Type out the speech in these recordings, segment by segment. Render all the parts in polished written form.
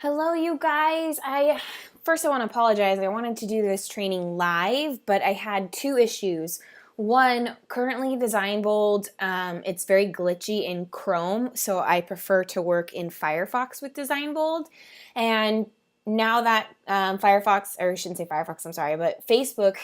Hello, you guys. I want to apologize. I wanted to do this training live, but I had two issues. One, currently DesignBold, it's very glitchy in Chrome, so I prefer to work in Firefox with DesignBold. And now that Firefox, or I shouldn't say Firefox, I'm sorry, but Facebook,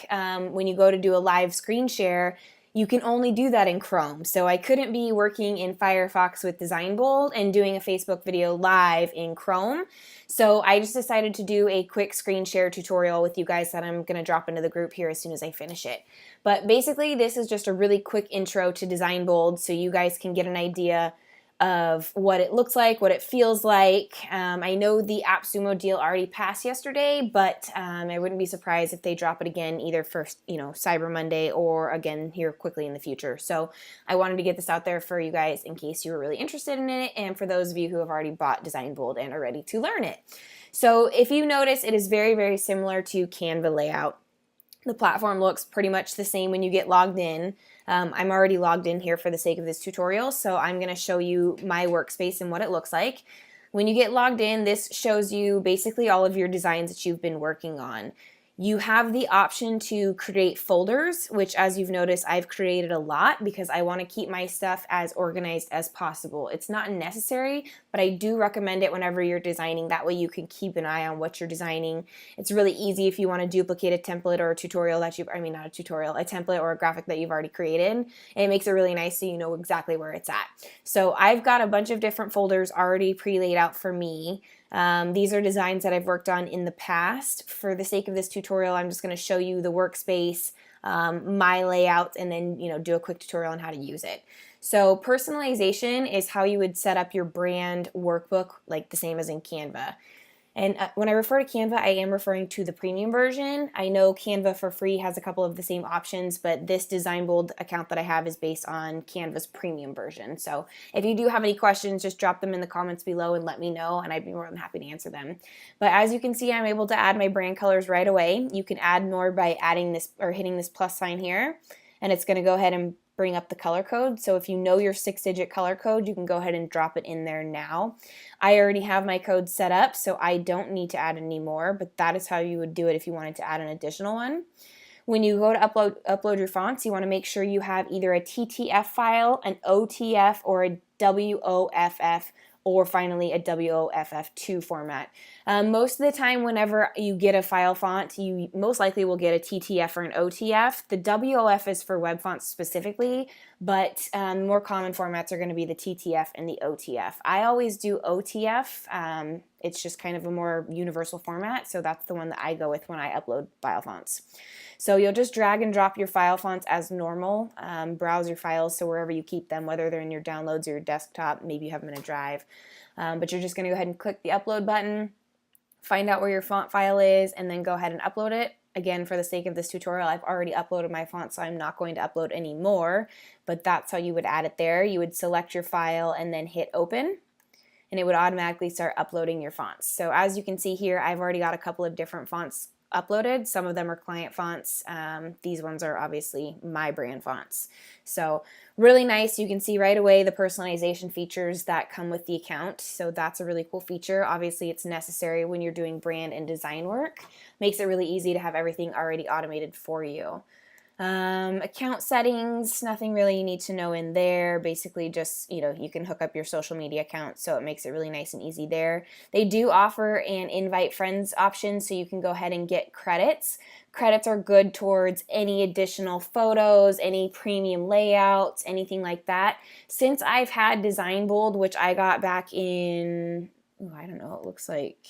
when you go to do a live screen share, you can only do that in Chrome. So I couldn't be working in Firefox with DesignBold and doing a Facebook video live in Chrome. So I just decided to do a quick screen share tutorial with you guys that I'm going to drop into the group here as soon as I finish it. But basically, this is just a really quick intro to DesignBold so you guys can get an idea of what it looks like, what it feels like. I know the AppSumo deal already passed yesterday, but I wouldn't be surprised if they drop it again either for Cyber Monday or again here quickly in the future. So I wanted to get this out there for you guys in case you were really interested in it, and for those of you who have already bought DesignBold and are ready to learn it. So if you notice, it is very, very similar to Canva layout. The platform looks pretty much the same when you get logged in. I'm already logged in here for the sake of this tutorial, so I'm going to show you my workspace and what it looks like. When you get logged in, this shows you basically all of your designs that you've been working on. You have the option to create folders, which as you've noticed, I've created a lot because I want to keep my stuff as organized as possible. It's not necessary, but I do recommend it whenever you're designing. That way you can keep an eye on what you're designing. It's really easy if you want to duplicate a template or a tutorial that you've, not a tutorial, a template or a graphic that you've already created. And it makes it really nice so you know exactly where it's at. So I've got a bunch of different folders already pre-laid out for me. These are designs that I've worked on in the past. For the sake of this tutorial, I'm just going to show you the workspace, my layout, and then do a quick tutorial on how to use it. So personalization is how you would set up your brand workbook, like the same as in Canva. And when I refer to Canva, I am referring to the premium version. I know Canva for free has a couple of the same options, but this DesignBold account that I have is based on Canva's premium version. So if you do have any questions, just drop them in the comments below and let me know, and I'd be more than happy to answer them. But as you can see, I'm able to add my brand colors right away. You can add more by adding this or hitting this plus sign here, and it's going to go ahead and bring up the color code. So if you know your 6-digit color code, you can go ahead and drop it in there now. I already have my code set up, so I don't need to add any more, but that is how you would do it if you wanted to add an additional one. When you go to upload your fonts, you want to make sure you have either a TTF file, an OTF, or a WOFF, or finally a WOFF2 format. Most of the time whenever you get a file font, you most likely will get a TTF or an OTF. The WOF is for web fonts specifically, but more common formats are going to be the TTF and the OTF. I always do OTF. It's just kind of a more universal format, so that's the one that I go with when I upload file fonts. So you'll just drag and drop your file fonts as normal. Browse your files, so wherever you keep them, whether they're in your downloads or your desktop, maybe you have them in a drive. But you're just going to go ahead and click the upload button, find out where your font file is, and then go ahead and upload it. Again, for the sake of this tutorial, I've already uploaded my font, so I'm not going to upload any more, but that's how you would add it there. You would select your file and then hit open, and it would automatically start uploading your fonts. So as you can see here, I've already got a couple of different fonts uploaded. Some of them are client fonts. These ones are obviously my brand fonts. So really nice. You can see right away the personalization features that come with the account. So that's a really cool feature. Obviously it's necessary when you're doing brand and design work. Makes it really easy to have everything already automated for you. Account settings, nothing really you need to know in there. Basically just, you can hook up your social media account, so it makes it really nice and easy there. They do offer an invite friends option, so you can go ahead and get credits. Credits are good towards any additional photos, any premium layouts, anything like that. Since I've had DesignBold, which I got back in, I don't know, it looks like,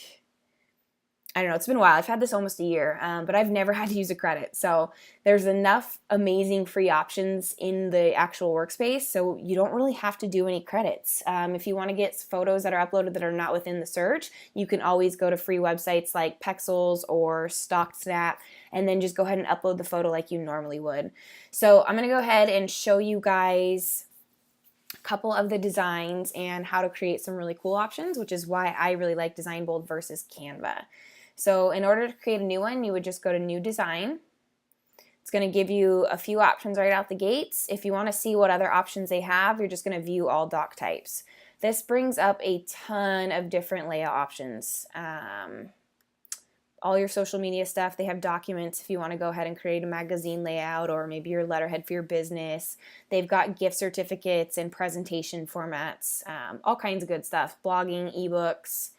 I don't know, it's been a while. I've had this almost a year, but I've never had to use a credit. So there's enough amazing free options in the actual workspace, so you don't really have to do any credits. If you want to get photos that are uploaded that are not within the search, you can always go to free websites like Pexels or StockSnap, and then just go ahead and upload the photo like you normally would. So I'm going to go ahead and show you guys a couple of the designs and how to create some really cool options, which is why I really like DesignBold versus Canva. So in order to create a new one, you would just go to New Design. It's going to give you a few options right out the gates. If you want to see what other options they have, you're just going to view all doc types. This brings up a ton of different layout options. All your social media stuff, they have documents if you want to go ahead and create a magazine layout or maybe your letterhead for your business. They've got gift certificates and presentation formats, all kinds of good stuff, blogging, ebooks.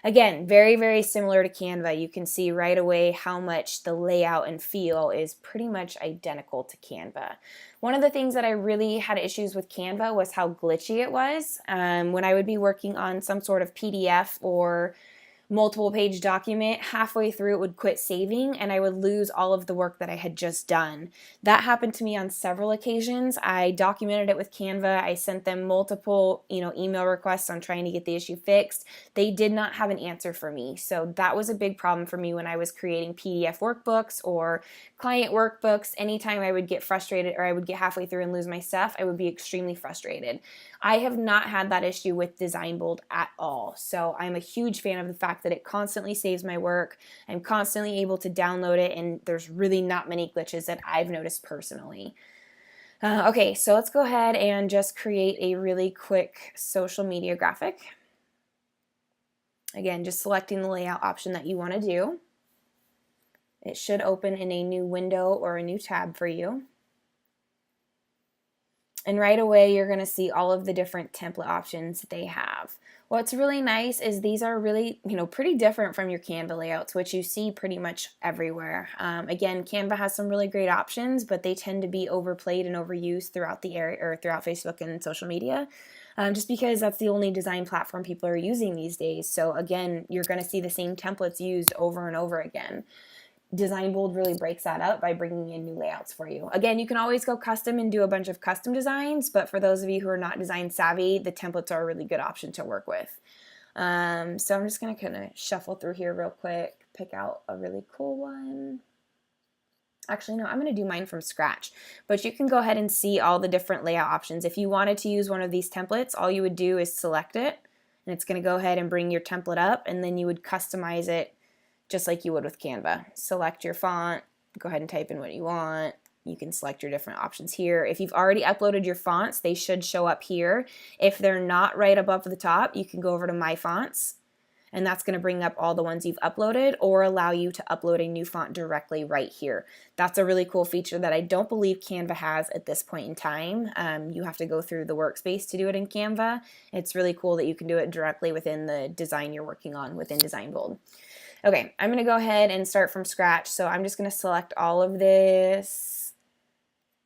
Again, very, very similar to Canva. You can see right away how much the layout and feel is pretty much identical to Canva. One of the things that I really had issues with Canva was how glitchy it was. When I would be working on some sort of PDF or multiple page document, halfway through it would quit saving and I would lose all of the work that I had just done. That happened to me on several occasions. I documented it with Canva. I sent them multiple, email requests on trying to get the issue fixed. They did not have an answer for me. So that was a big problem for me when I was creating PDF workbooks or client workbooks. Anytime I would get frustrated or I would get halfway through and lose my stuff, I would be extremely frustrated. I have not had that issue with DesignBold at all. So I'm a huge fan of the fact that it constantly saves my work. I'm constantly able to download it, and there's really not many glitches that I've noticed personally. Okay, so let's go ahead and just create a really quick social media graphic. Again, just selecting the layout option that you want to do. It should open in a new window or a new tab for you. And right away, you're going to see all of the different template options they have. What's really nice is these are really, pretty different from your Canva layouts, which you see pretty much everywhere. Again, Canva has some really great options, but they tend to be overplayed and overused throughout the area or throughout Facebook and social media. Just because that's the only design platform people are using these days. So again, you're going to see the same templates used over and over again. DesignBold really breaks that up by bringing in new layouts for you. Again, you can always go custom and do a bunch of custom designs, but for those of you who are not design savvy, the templates are a really good option to work with. So I'm just going to kind of shuffle through here real quick, pick out a really cool one. Actually, no, I'm going to do mine from scratch, but you can go ahead and see all the different layout options. If you wanted to use one of these templates, all you would do is select it, and it's going to go ahead and bring your template up, and then you would customize it just like you would with Canva. Select your font, go ahead and type in what you want. You can select your different options here. If you've already uploaded your fonts, they should show up here. If they're not right above the top, you can go over to My Fonts, and that's going to bring up all the ones you've uploaded or allow you to upload a new font directly right here. That's a really cool feature that I don't believe Canva has at this point in time. You have to go through the workspace to do it in Canva. It's really cool that you can do it directly within the design you're working on within DesignBold. Okay, I'm going to go ahead and start from scratch. So I'm just going to select all of this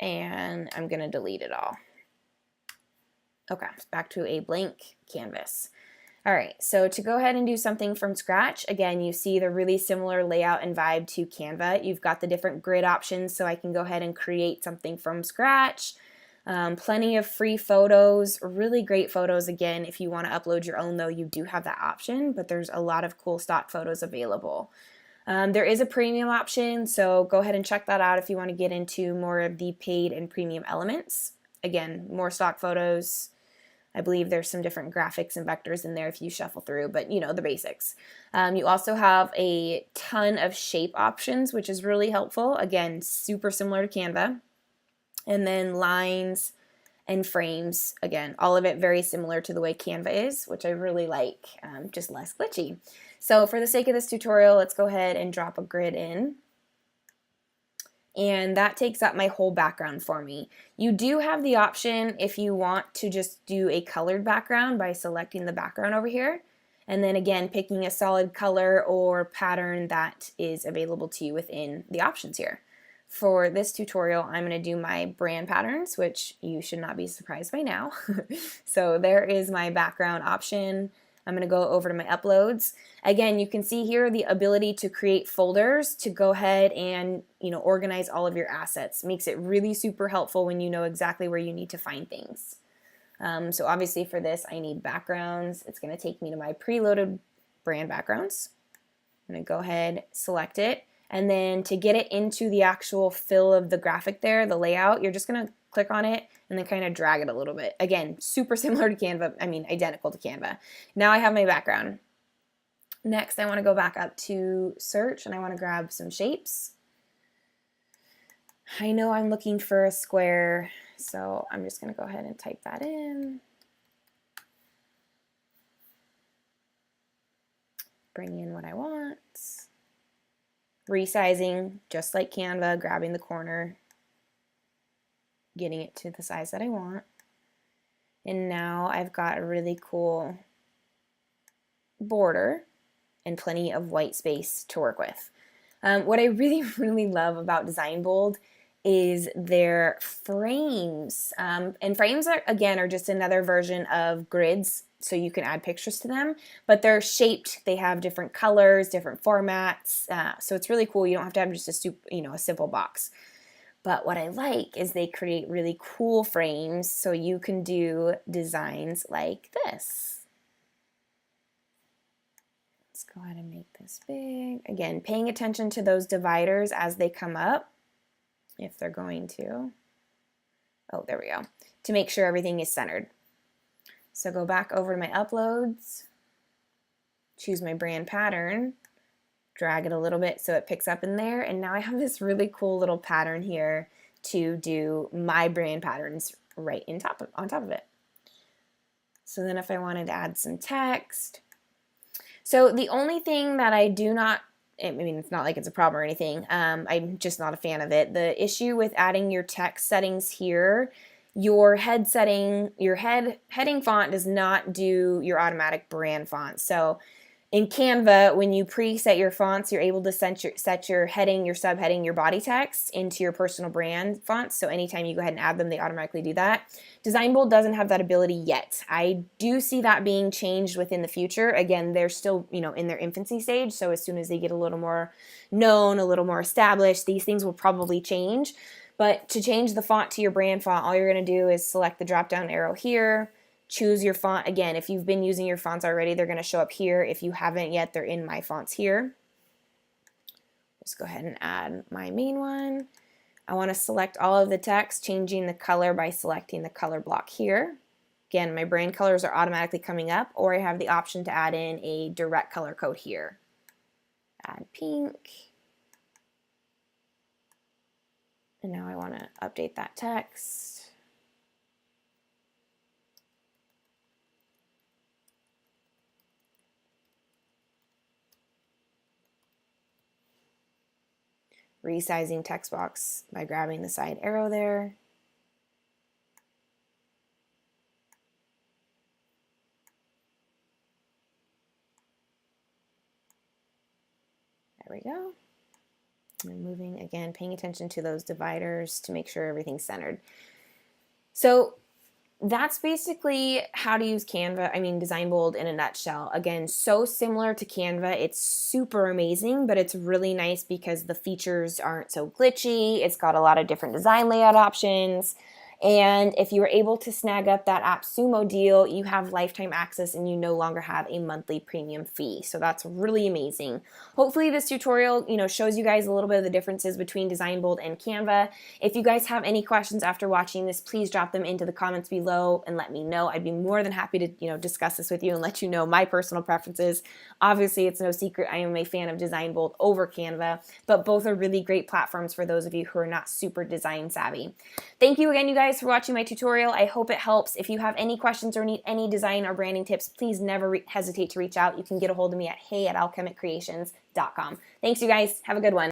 and I'm going to delete it all. Okay, back to a blank canvas. All right, so to go ahead and do something from scratch, again, you see the really similar layout and vibe to Canva. You've got the different grid options, so I can go ahead and create something from scratch. Plenty of free photos, really great photos. Again, if you want to upload your own, though, you do have that option, but there's a lot of cool stock photos available. There is a premium option, so go ahead and check that out if you want to get into more of the paid and premium elements. Again, more stock photos. I believe there's some different graphics and vectors in there if you shuffle through, but the basics. You also have a ton of shape options, which is really helpful. Again, super similar to Canva. And then lines and frames, again, all of it very similar to the way Canva is, which I really like, just less glitchy. So for the sake of this tutorial, let's go ahead and drop a grid in. And that takes up my whole background for me. You do have the option if you want to just do a colored background by selecting the background over here. And then again, picking a solid color or pattern that is available to you within the options here. For this tutorial, I'm going to do my brand patterns, which you should not be surprised by now. So there is my background option. I'm going to go over to my uploads. Again, you can see here the ability to create folders to go ahead and organize all of your assets. Makes it really super helpful when you know exactly where you need to find things. So obviously for this, I need backgrounds. It's going to take me to my preloaded brand backgrounds. I'm going to go ahead, select it. And then to get it into the actual fill of the graphic there, the layout, you're just going to click on it and then kind of drag it a little bit. Again, super similar to Canva, identical to Canva. Now I have my background. Next, I want to go back up to search and I want to grab some shapes. I know I'm looking for a square, so I'm just going to go ahead and type that in. Bring in what I want. Resizing, just like Canva, grabbing the corner, getting it to the size that I want. And now I've got a really cool border and plenty of white space to work with. What I really, really love about DesignBold is their frames. And frames are just another version of grids, so you can add pictures to them, but they're shaped. They have different colors, different formats, so it's really cool. You don't have to have just a simple box. But what I like is they create really cool frames, so you can do designs like this. Let's go ahead and make this big. Again, paying attention to those dividers as they come up, if they're going to. Oh, there we go. To make sure everything is centered. So go back over to my uploads, choose my brand pattern, drag it a little bit so it picks up in there, and now I have this really cool little pattern here to do my brand patterns right on top of it. So then if I wanted to add some text, so the only thing that I do not, I mean, it's not like it's a problem or anything, I'm just not a fan of it. The issue with adding your text settings here, your heading font does not do your automatic brand font. So in Canva, when you preset your fonts, you're able to set your heading, your subheading, your body text into your personal brand fonts. So anytime you go ahead and add them, they automatically do that. DesignBold doesn't have that ability yet. I do see that being changed within the future. Again, they're still, in their infancy stage. So as soon as they get a little more known, a little more established, these things will probably change. But to change the font to your brand font, all you're going to do is select the drop-down arrow here, choose your font. Again, if you've been using your fonts already, they're going to show up here. If you haven't yet, they're in My Fonts here. Just go ahead and add my main one. I want to select all of the text, changing the color by selecting the color block here. Again, my brand colors are automatically coming up, or I have the option to add in a direct color code here. Add pink. And now I want to update that text. Resizing text box by grabbing the side arrow there. There we go. And moving again, paying attention to those dividers to make sure everything's centered. So that's basically how to use DesignBold in a nutshell. Again, so similar to Canva. It's super amazing, but it's really nice because the features aren't so glitchy. It's got a lot of different design layout options. And if you were able to snag up that AppSumo deal, you have lifetime access and you no longer have a monthly premium fee. So that's really amazing. Hopefully this tutorial, shows you guys a little bit of the differences between DesignBold and Canva. If you guys have any questions after watching this, please drop them into the comments below and let me know. I'd be more than happy to, discuss this with you and let you know my personal preferences. Obviously, it's no secret I am a fan of DesignBold over Canva, but both are really great platforms for those of you who are not super design savvy. Thank you again, you guys, for watching my tutorial. I hope it helps. If you have any questions or need any design or branding tips, please never hesitate to reach out. You can get a hold of me at hey@alchemicreations.com. Thanks, you guys. Have a good one.